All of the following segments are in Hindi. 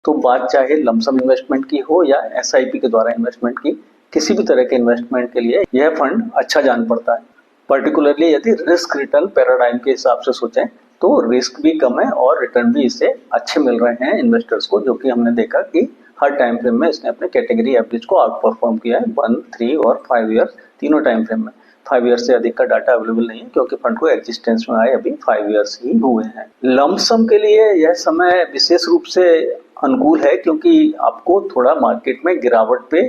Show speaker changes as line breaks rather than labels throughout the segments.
तो बात चाहे लमसम इन्वेस्टमेंट की हो या एसआईपी के द्वारा इन्वेस्टमेंट की, किसी भी तरह के इन्वेस्टमेंट के लिए यह फंड अच्छा जान पड़ता है। पर्टिकुलरली यदि रिस्क रिटर्न पैराडाइम के हिसाब से सोचें तो रिस्क भी कम है और रिटर्न भी इससे अच्छे मिल रहे हैं इन्वेस्टर्स को, जो कि हमने देखा कि हर टाइम फ्रेम में इसने अपने कैटेगरी एवरेज को आउट परफॉर्म किया है 1, 3 और 5 ईयर तीनों टाइम फ्रेम में। 5 ईयर से अधिक का डाटा अवेलेबल नहीं है क्योंकि फंड को एग्जिस्टेंस में आए अभी 5 ईयर्स ही हुए हैं। लमसम के लिए यह समय विशेष रूप से अनुकूल है क्योंकि आपको थोड़ा मार्केट में गिरावट पे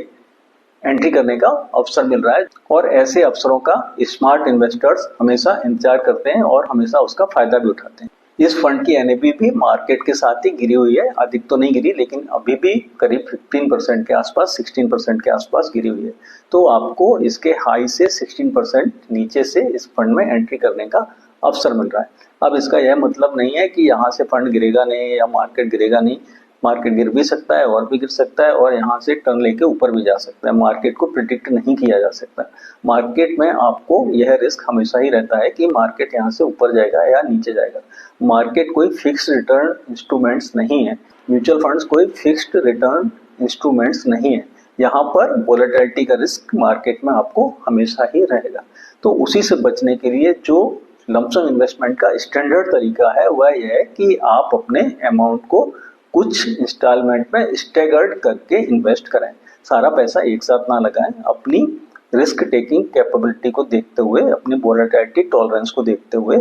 एंट्री करने का अवसर मिल रहा है और ऐसे अवसरों का स्मार्ट इन्वेस्टर्स हमेशा इंतजार करते हैं और हमेशा उसका फायदा भी उठाते हैं। इस फंड की एनएवी भी मार्केट के साथ ही गिरी हुई है, अधिक तो नहीं गिरी लेकिन अभी भी करीब 15% के आसपास, 16% के आसपास गिरी हुई है। तो आपको इसके हाई से 16% नीचे से इस फंड में एंट्री करने का अवसर मिल रहा है। अब इसका यह मतलब नहीं है कि यहाँ से फंड गिरेगा नहीं या मार्केट गिरेगा नहीं। मार्केट गिर भी सकता है और भी गिर सकता है और यहाँ से टर्न लेके ऊपर भी जा सकता है। मार्केट को प्रिडिक्ट नहीं किया जा सकता। मार्केट में आपको यह रिस्क हमेशा ही रहता है कि मार्केट यहाँ से ऊपर जाएगा या नीचे जाएगा। मार्केट कोई फिक्स्ड रिटर्न इंस्ट्रूमेंट्स नहीं है। म्यूचुअल फंड्स कोई फिक्स्ड रिटर्न इंस्ट्रूमेंट्स नहीं है। यहाँ पर वोलेटिलिटी का रिस्क मार्केट में आपको हमेशा ही रहेगा। तो उसी से बचने के लिए जो लमसम इन्वेस्टमेंट का स्टैंडर्ड तरीका है वह यह है कि आप अपने अमाउंट को कुछ इंस्टॉलमेंट में स्टैगर्ड करके इन्वेस्ट करें। सारा पैसा एक साथ ना लगाएं। अपनी रिस्क टेकिंग कैपेबिलिटी को देखते हुए, अपनी वोलेटिलिटी टॉलरेंस को देखते हुए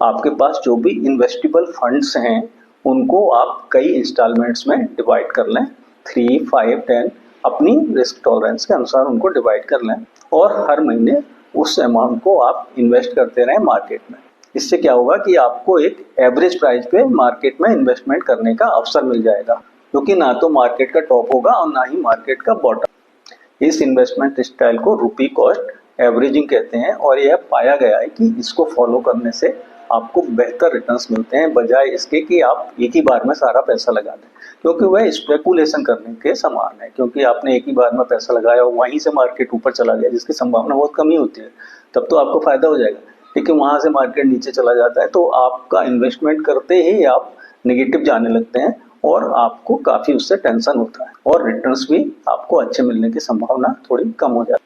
आपके पास जो भी इन्वेस्टेबल फंड्स हैं उनको आप कई इंस्टॉलमेंट्स में डिवाइड कर लें। 3, 5, 10 अपनी रिस्क टॉलरेंस के अनुसार उनको डिवाइड कर लें और हर महीने उस अमाउंट को आप इन्वेस्ट करते रहें मार्केट में। इससे क्या होगा कि आपको एक एवरेज प्राइस पे मार्केट में इन्वेस्टमेंट करने का अवसर मिल जाएगा, क्योंकि ना तो मार्केट का टॉप होगा और ना ही मार्केट का बॉटम। इस इन्वेस्टमेंट स्टाइल को रुपी कॉस्ट एवरेजिंग कहते हैं और यह पाया गया है कि इसको फॉलो करने से आपको बेहतर रिटर्न्स मिलते हैं बजाय इसके कि आप एक ही बार में सारा पैसा लगा दें, क्योंकि वह स्पेकुलेशन करने के समान है। क्योंकि आपने एक ही बार में पैसा लगाया और वहीं से मार्केट ऊपर चला गया, जिसकी संभावना बहुत कम ही होती है, तब तो आपको फायदा हो जाएगा। लेकिन वहां से मार्केट नीचे चला जाता है तो आपका इन्वेस्टमेंट करते ही आप नेगेटिव जाने लगते हैं और आपको काफी उससे टेंशन होता है और रिटर्न्स भी आपको अच्छे मिलने की संभावना थोड़ी कम हो जाती है।